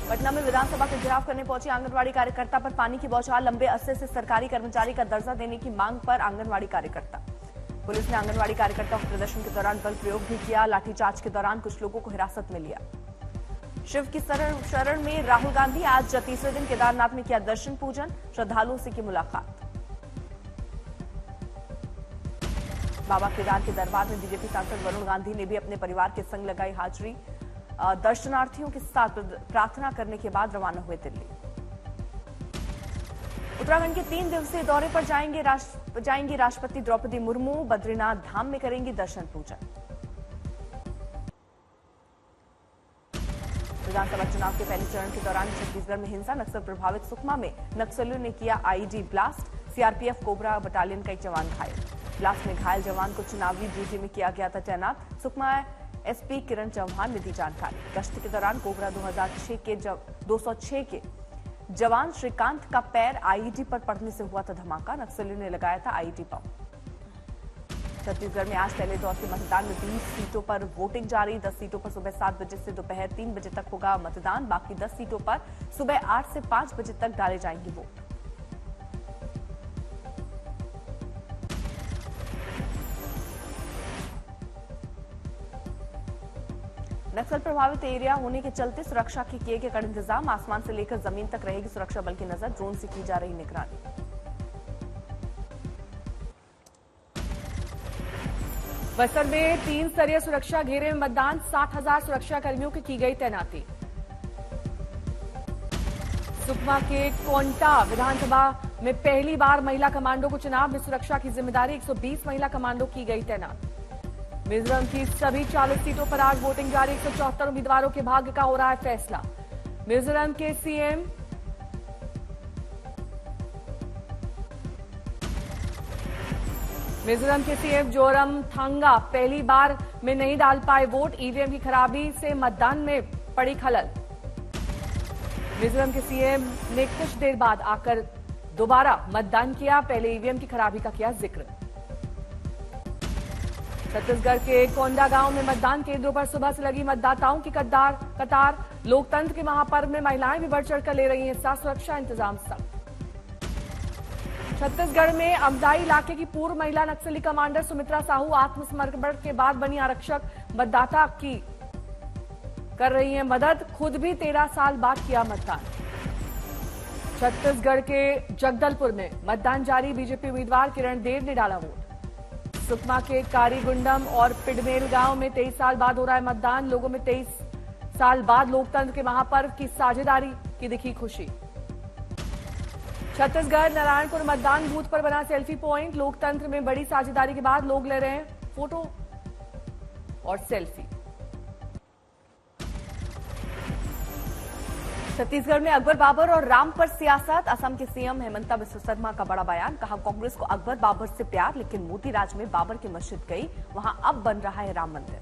पटना में विधानसभा का घेराव करने पहुंची आंगनवाड़ी कार्यकर्ता पर पानी की बौछार। लंबे अरसे से सरकारी कर्मचारी का दर्जा देने की मांग पर आंगनवाड़ी कार्यकर्ता। पुलिस ने आंगनवाड़ी कार्यकर्ताओं के प्रदर्शन के दौरान बल प्रयोग भी किया। लाठीचार्ज के दौरान कुछ लोगों को हिरासत में लिया। शिव की शरण में राहुल गांधी। आज तीसरे दिन केदारनाथ में किया दर्शन पूजन। श्रद्धालुओं से की मुलाकात। बाबा केदार के दरबार में बीजेपी सांसद वरुण गांधी ने भी अपने परिवार के संग लगाई हाजिरी। दर्शनार्थियों के साथ प्रार्थना करने के बाद रवाना हुए दिल्ली। उत्तराखंड के 3 दिवसीय दौरे पर जाएंगी राष्ट्रपति द्रौपदी मुर्मू। बद्रीनाथ धाम में करेंगी दर्शन पूजन। विधानसभा चुनाव के पहले चरण के दौरान छत्तीसगढ़ में हिंसा। नक्सल प्रभावित सुकमा में नक्सलियों ने किया IED blast. CRPF cobra battalion का एक जवान घायल। ब्लास्ट में घायल जवान को चुनावी ड्यूटी में किया गया था तैनात। सुकमा एसपी किरण चौहान ने दी जानकारी। गश्त के दौरान कोबरा 206 के जवान श्रीकांत का पैर आईईडी पर पड़ने से हुआ था धमाका। नक्सलियों ने लगाया था आईईडी बम। छत्तीसगढ़ में आज पहले दौर के मतदान में 20 सीटों पर वोटिंग जारी। 10 सीटों पर सुबह 7 बजे से दोपहर 3 बजे तक होगा मतदान। बाकी 10 सीटों पर सुबह 8 से 5 बजे तक डाले जाएंगे वोट। नक्सल प्रभावित एरिया होने के चलते सुरक्षा के किए गए कड़े इंतजाम। आसमान से लेकर जमीन तक रहेगी सुरक्षा बल की नजर। ड्रोन से की जा रही निगरानी। बस्तर में 3 स्तरीय सुरक्षा घेरे में मतदान। 60,000 सुरक्षा कर्मियों की गई तैनाती। सुकमा के कोंटा विधानसभा में पहली बार महिला कमांडो को चुनाव में सुरक्षा की जिम्मेदारी। 120 महिला कमांडो की गई तैनात। मिजोरम की सभी 40 सीटों पर आज वोटिंग जारी। 174 उम्मीदवारों के भाग्य का हो रहा है फैसला। मिजोरम के सीएम जोरमथंगा पहली बार में नहीं डाल पाए वोट। ईवीएम की खराबी से मतदान में पड़ी खलल। मिजोरम के सीएम ने कुछ देर बाद आकर दोबारा मतदान किया। पहले ईवीएम की खराबी का किया जिक्र। छत्तीसगढ़ के कोंडा गांव में मतदान केंद्रों पर सुबह से लगी मतदाताओं की कतार। लोकतंत्र के महापर्व में महिलाएं भी बढ़ चढ़कर ले रही हैं हिस्सा। सुरक्षा इंतजाम सख्त। छत्तीसगढ़ में अमदाई इलाके की पूर्व महिला नक्सली कमांडर सुमित्रा साहू आत्मसमर्पण के बाद बनी आरक्षक। मतदाता की कर रही हैं मदद। खुद भी 13 साल बाद किया मतदान। छत्तीसगढ़ के जगदलपुर में मतदान जारी। बीजेपी उम्मीदवार किरण देव ने डाला वोट। सुकमा के कारीगुंडम और पिडमेल गांव में 23 साल बाद हो रहा है मतदान। लोगों में 23 साल बाद लोकतंत्र के महापर्व की साझेदारी की दिखी खुशी। छत्तीसगढ़ नारायणपुर मतदान बूथ पर बना सेल्फी पॉइंट। लोकतंत्र में बड़ी साझेदारी के बाद लोग ले रहे हैं फोटो और सेल्फी। छत्तीसगढ़ में अकबर बाबर और राम पर सियासत। असम के सीएम हेमंता बिस्वा शर्मा का बड़ा बयान। कहा कांग्रेस को अकबर बाबर से प्यार, लेकिन मोदी राज में बाबर की मस्जिद गई, वहां अब बन रहा है राम मंदिर।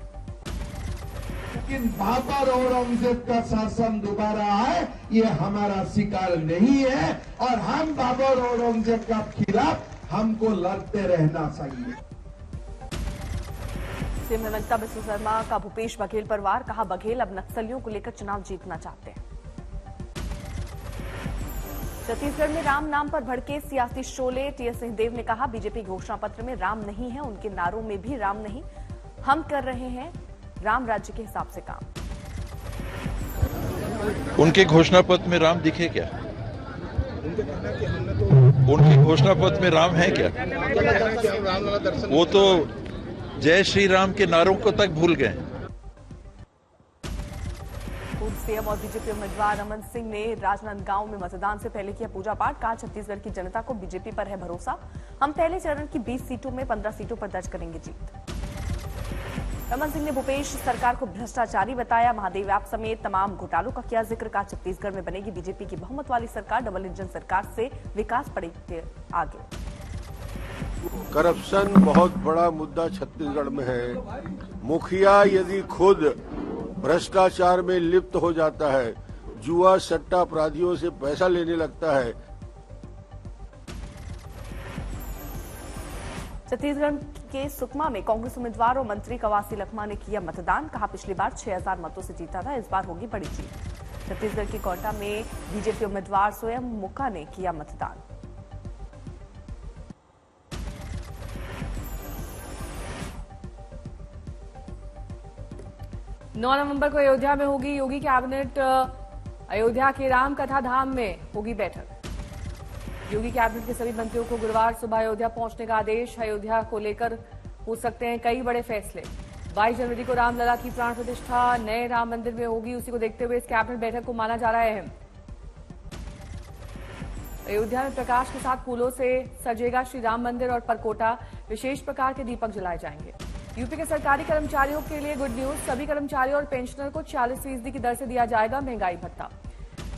लेकिन बाबर और औरंगजेब का शासन दोबारा आए ये हमारा शिकार नहीं है और हम बाबर और औरंगजेब के खिलाफ हमको लड़ते रहना चाहिए। सीएम हेमंता बिस्वा शर्मा का भूपेश बघेल पर वार। कहा बघेल अब नक्सलियों को लेकर चुनाव जीतना चाहते हैं। छत्तीसगढ़ में राम नाम पर भड़के सियासी शोले। टीएस सिंहदेव ने कहा बीजेपी घोषणा पत्र में राम नहीं है, उनके नारों में भी राम नहीं। हम कर रहे हैं राम राज्य के हिसाब से काम। उनके घोषणा पत्र में राम दिखे क्या? उनके घोषणा पत्र में राम है क्या? वो तो जय श्री राम के नारों को तक भूल गए। पूर्व सीएम और बीजेपी उम्मीदवार रमन सिंह ने राजनांदगांव में मतदान से पहले किया पूजा पाठ। कहा छत्तीसगढ़ की जनता को बीजेपी पर है भरोसा। हम पहले चरण की 20 सीटों में 15 सीटों पर दर्ज करेंगे जीत। रमन सिंह ने भूपेश सरकार को भ्रष्टाचारी बताया। महादेव ऐप समेत तमाम घोटालों का किया जिक्र। कहा छत्तीसगढ़ में बनेगी बीजेपी की बहुमत वाली सरकार। डबल इंजन सरकार से विकास पड़ेगा आगे। करप्शन बहुत बड़ा मुद्दा छत्तीसगढ़ में है। मुखिया यदि खुद भ्रष्टाचार में लिप्त हो जाता है, जुआ सट्टा अपराधियों से पैसा लेने लगता है। छत्तीसगढ़ के सुकमा में कांग्रेस उम्मीदवार और मंत्री कवासी लखमा ने किया मतदान। कहा पिछली बार 6000 मतों से जीता था, इस बार होगी बड़ी जीत। छत्तीसगढ़ के कोटा में बीजेपी उम्मीदवार स्वयं मुक्का ने किया मतदान। नौ नवंबर को अयोध्या में होगी योगी कैबिनेट। अयोध्या के राम कथा धाम में होगी बैठक। योगी कैबिनेट के सभी मंत्रियों को गुरुवार सुबह अयोध्या पहुंचने का आदेश। अयोध्या को लेकर हो सकते हैं कई बड़े फैसले। 22 जनवरी को रामलला की प्राण प्रतिष्ठा नए राम मंदिर में होगी। उसी को देखते हुए इस कैबिनेट बैठक को माना जा रहा है अहम। अयोध्या में प्रकाश के साथ फूलों से सजेगा श्री राम मंदिर और परकोटा। विशेष प्रकार के दीपक जलाए जाएंगे। यूपी के सरकारी कर्मचारियों के लिए गुड न्यूज। सभी कर्मचारियों और पेंशनर को 40% की दर से दिया जाएगा महंगाई भत्ता।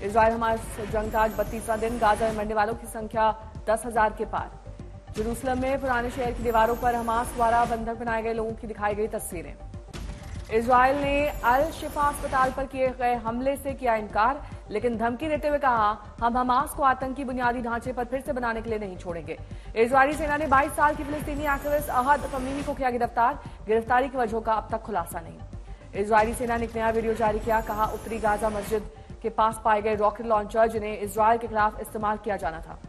इजराइल हमास जंग का आज 32वां दिन। गाजा में मरने वालों की संख्या 10,000 के पार। जेरूसलम में पुराने शहर की दीवारों पर हमास द्वारा बंधक बनाए गए लोगों की दिखाई गई तस्वीरें। इजराइल ने अल शिफा अस्पताल पर किए गए हमले से किया इनकार, लेकिन धमकी देते हुए कहा हम हमास को आतंकी बुनियादी ढांचे पर फिर से बनाने के लिए नहीं छोड़ेंगे। इजरायली सेना ने 22 साल की फिलिस्तीनी एक्टिविस्ट अहद तमीमी को किया गिरफ्तार। गिरफ्तारी की वजहों का अब तक खुलासा नहीं। इजरायली सेना ने एक नया वीडियो जारी किया। कहा उत्तरी गाजा मस्जिद के पास पाए गए रॉकेट लॉन्चर जिन्हें इजरायल के खिलाफ इस्तेमाल किया जाना था।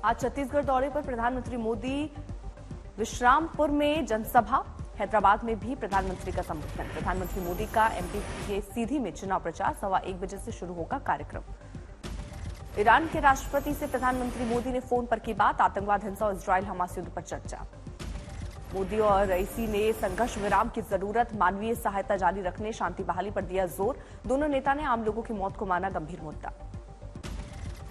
आज छत्तीसगढ़ दौरे पर प्रधानमंत्री मोदी। विश्रामपुर में जनसभा। हैदराबाद में भी प्रधानमंत्री का संबोधन। प्रधानमंत्री मोदी का एमपी के सीधी में चुनाव प्रचार 1:15 बजे से शुरू होगा कार्यक्रम। ईरान के राष्ट्रपति से प्रधानमंत्री मोदी ने फोन पर की बात। आतंकवाद, हिंसा और इजराइल हमास युद्ध पर चर्चा। मोदी और रईसी ने संघर्ष विराम की जरूरत, मानवीय सहायता जारी रखने, शांति बहाली पर दिया जोर। दोनों नेता ने आम लोगों की मौत को माना गंभीर मुद्दा।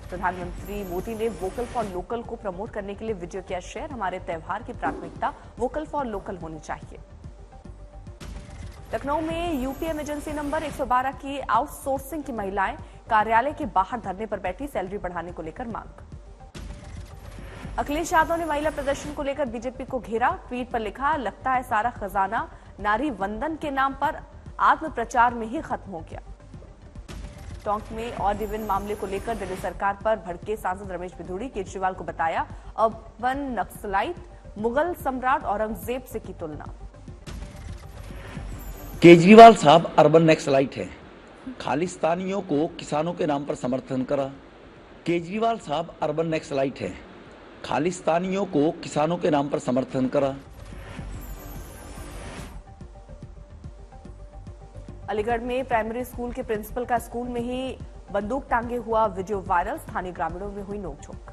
प्रधानमंत्री मोदी ने वोकल फॉर लोकल को प्रमोट करने के लिए वीडियो किया शेयर। हमारे त्यौहार की प्राथमिकता वोकल फॉर लोकल होनी चाहिए। लखनऊ में यूपी इमरजेंसी नंबर 112 की आउटसोर्सिंग की महिलाएं कार्यालय के बाहर धरने पर बैठी। सैलरी बढ़ाने को लेकर मांग। अखिलेश यादव ने महिला प्रदर्शन को लेकर बीजेपी को घेरा। ट्वीट पर लिखा लगता है सारा खजाना नारी वंदन के नाम पर आत्म प्रचार में ही खत्म हो गया। टोंक में ऑड इवन मामले को लेकर दिल्ली सरकार पर भड़के सांसद रमेश बिधूड़ी। केजरीवाल को बताया अर्बन नक्सलाइट, मुगल सम्राट औरंगजेब से की तुलना। केजरीवाल साहब अर्बन नक्सलाइट है, खालिस्तानियों को किसानों के नाम पर समर्थन करा। केजरीवाल साहब अर्बन नक्सलाइट है, खालिस्तानियों को किसानों के नाम पर समर्थन करा। अलीगढ़ में प्राइमरी स्कूल के प्रिंसिपल का स्कूल में ही बंदूक टांगे हुआ वीडियो वायरल। स्थानीय ग्रामीणों में हुई नोकझोंक।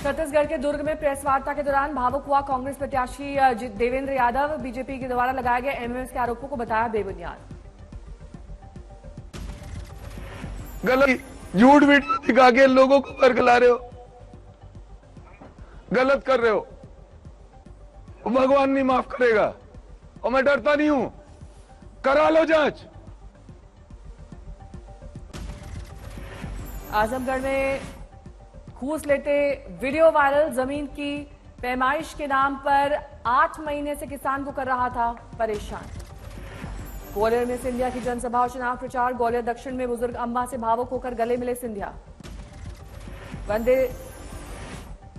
छत्तीसगढ़ के दुर्ग में प्रेस वार्ता के दौरान भावुक हुआ कांग्रेस प्रत्याशी देवेंद्र यादव। बीजेपी के द्वारा लगाए गए एमएमएस के आरोपों को बताया बेबुनियाद। गलत झूठ भी दिखा के लोगों को बरगला रहे हो, गलत कर रहे हो। भगवान नहीं माफ करेगा और मैं डरता नहीं हूं। करा लो जांच। आजमगढ़ में घूस लेते वीडियो वायरल। जमीन की पैमाइश के नाम पर 8 महीने से किसान को कर रहा था परेशान। ग्वालियर में सिंधिया की जनसभा और चुनाव प्रचार। ग्वालियर दक्षिण में बुजुर्ग अम्मा से भावुक होकर गले मिले सिंधिया। वंदे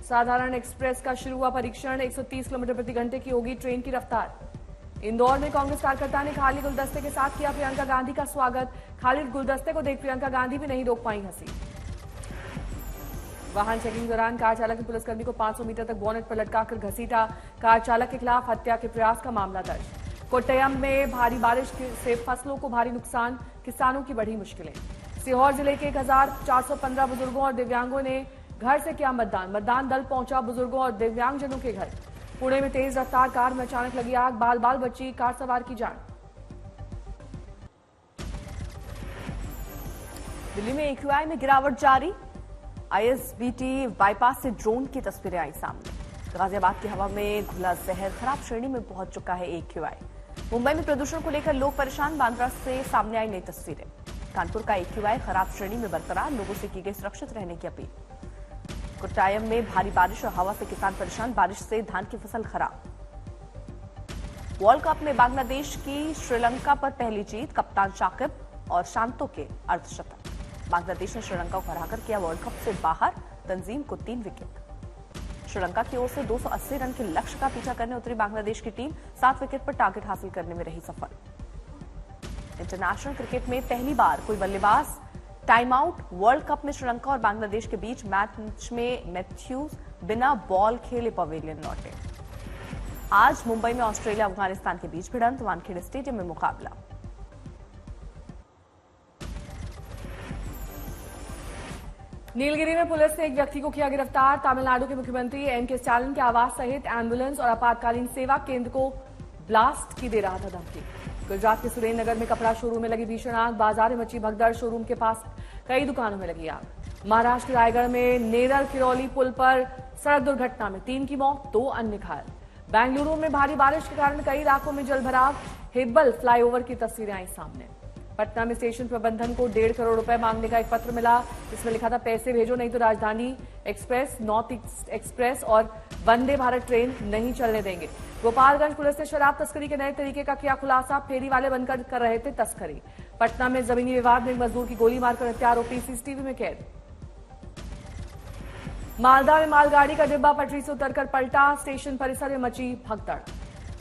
साधारण एक्सप्रेस का शुरू हुआ परीक्षण। 130 किलोमीटर प्रति घंटे की होगी ट्रेन की रफ्तार। इंदौर में कांग्रेस कार्यकर्ता ने खाली गुलदस्ते के साथ किया प्रियंका गांधी का स्वागत। खाली गुलदस्ते को देख प्रियंका गांधी भी नहीं रोक पाई हंसी। वाहन चेकिंग दौरान कार चालक ने पुलिसकर्मी को 500 मीटर तक बोनेट पर लटकाकर घसीटा। कार चालक के खिलाफ हत्या के प्रयास का मामला दर्ज। कोट्टयम में भारी बारिश से फसलों को भारी नुकसान, किसानों की बढ़ी मुश्किलें। सीहोर जिले के 1415 बुजुर्गों और दिव्यांगों ने घर से किया मतदान। मतदान दल पहुंचा बुजुर्गों और दिव्यांगजनों के घर। पुणे में तेज रफ्तार कार में अचानक लगी आग। बाल बाल बची कार सवार की जान। दिल्ली में एक्यूआई में गिरावट जारी। आईएसबीटी बाईपास से ड्रोन की तस्वीरें आई सामने। गाजियाबाद की हवा में घुला जहर, खराब श्रेणी में पहुंच चुका है एक्यूआई। मुंबई में प्रदूषण को लेकर लोग परेशान। बांद्रा से सामने आई नई तस्वीरें। कानपुर का एक्यूआई खराब श्रेणी में बरकरार। लोगों से की गई सुरक्षित रहने की अपील। कोट्टायम में भारी बारिश और हवा से किसान परेशान। बारिश से धान की फसल खराब। वर्ल्ड कप में बांग्लादेश की श्रीलंका पर पहली जीत। कप्तान शाकिब और शांतो के अर्धशतक। बांग्लादेश ने श्रीलंका को हराकर किया वर्ल्ड कप से बाहर। तंजीम को 3 विकेट। श्रीलंका की ओर से 280 रन के लक्ष्य का पीछा करने उतरी बांग्लादेश की टीम 7 विकेट पर टारगेट हासिल करने में रही सफल। इंटरनेशनल क्रिकेट में पहली बार कोई बल्लेबाज टाइम आउट। वर्ल्ड कप में श्रीलंका और बांग्लादेश के बीच मैच में मैथ्यूज बिना बॉल खेले पवेलियन लौटे। आज मुंबई में ऑस्ट्रेलिया अफगानिस्तान के बीच भिड़ंत, वानखेड़े स्टेडियम में मुकाबला। नीलगिरी में पुलिस ने एक व्यक्ति को किया गिरफ्तार। तमिलनाडु के मुख्यमंत्री एम.के. स्टालिन के आवास सहित एम्बुलेंस और आपातकालीन सेवा केंद्र को ब्लास्ट की दे रहा था धमकी। गुजरात के सुरेंद्रनगर में कपड़ा शोरूम में लगी भीषण आग, बाजार में मची भगदड़, शोरूम के पास कई दुकानों में लगी आग। महाराष्ट्र के रायगढ़ में नेरल किरौली पुल पर सड़क दुर्घटना में 3 की मौत, 2 अन्य घायल। बेंगलुरु में भारी बारिश के कारण कई इलाकों में जलभराव, हेब्बल फ्लाईओवर की तस्वीरें आई सामने। पटना में स्टेशन प्रबंधन को 1.5 करोड़ रुपए मांगने का एक पत्र मिला। इसमें लिखा था पैसे भेजो नहीं तो राजधानी एक्सप्रेस, नॉर्थ ईस्ट एक्सप्रेस और वंदे भारत ट्रेन नहीं चलने देंगे। गोपालगंज पुलिस ने शराब तस्करी के नए तरीके का किया खुलासा। फेरी वाले बनकर कर रहे थे तस्करी। पटना में जमीनी विवाद में एक मजदूर की गोली मारकर हत्या, आरोपी सीसीटीवी में कैद। मालदा में मालगाड़ी का डिब्बा पटरी से उतरकर पलटा, स्टेशन परिसर में मची भगदड़।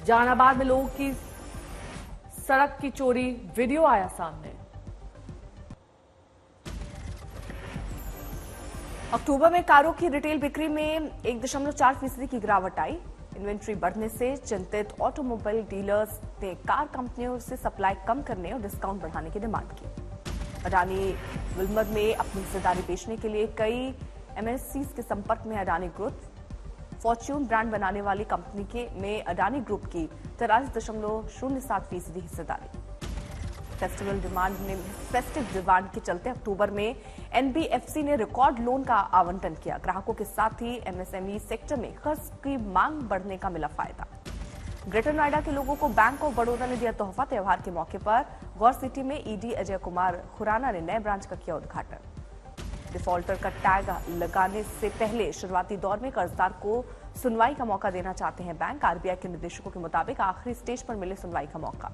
जहानाबाद में लोगों की सड़क की चोरी, वीडियो आया सामने। अक्टूबर में कारों की रिटेल बिक्री में 1.4% की गिरावट आई। इन्वेंट्री बढ़ने से चिंतित ऑटोमोबाइल डीलर्स ने कार कंपनियों से सप्लाई कम करने और डिस्काउंट बढ़ाने की डिमांड की। अडानी विल्मर में अपनी हिस्सेदारी बेचने के लिए कई एमएनसीज के संपर्क में अडानी ग्रुप। फॉर्च्यून ब्रांड बनाने वाली कंपनी में अडानी ग्रुप की 43.07% हिस्सेदारी। फेस्टिव डिमांड के चलते अक्टूबर में एनबीएफसी ने रिकॉर्ड लोन का आवंटन किया। ग्राहकों के साथ ही एमएसएमई सेक्टर में कर्ज की मांग बढ़ने का मिला फायदा। ग्रेटर नोएडा के लोगों को बैंक ऑफ बड़ौदा ने दिया तोहफा। त्योहार के मौके पर गौर सिटी में ईडी अजय कुमार खुराना ने नए ब्रांच का किया उद्घाटन। डिफॉल्टर का टैग लगाने से पहले शुरुआती दौर में कर्जदार को सुनवाई का मौका देना चाहते हैं बैंक। आरबीआई के निर्देशकों के मुताबिक आखिरी स्टेज पर मिले सुनवाई का मौका।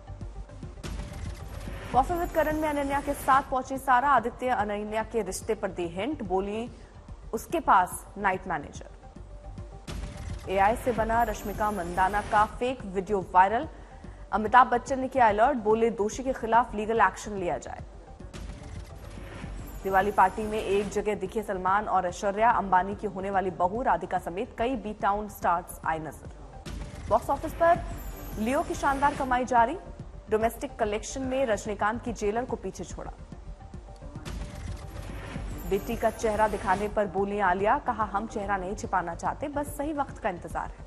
कॉफी विद करण में अनन्या के साथ पहुंची सारा। आदित्य अनन्या के रिश्ते पर दी हिंट, बोली उसके पास नाइट मैनेजर। एआई से बना रश्मिका मंदाना का fake video viral. Amitabh Bachchan ने किया अलर्ट, बोले दोषी के खिलाफ लीगल एक्शन लिया जाए। दिवाली पार्टी में एक जगह दिखे सलमान और ऐश्वर्या। अंबानी की होने वाली बहू राधिका समेत कई बी टाउन स्टार्स आए नजर। बॉक्स ऑफिस पर लियो की शानदार कमाई जारी। डोमेस्टिक कलेक्शन में रजनीकांत की जेलर को पीछे छोड़ा। बेटी का चेहरा दिखाने पर बोली आलिया, कहा हम चेहरा नहीं छिपाना चाहते, बस सही वक्त का इंतजार है।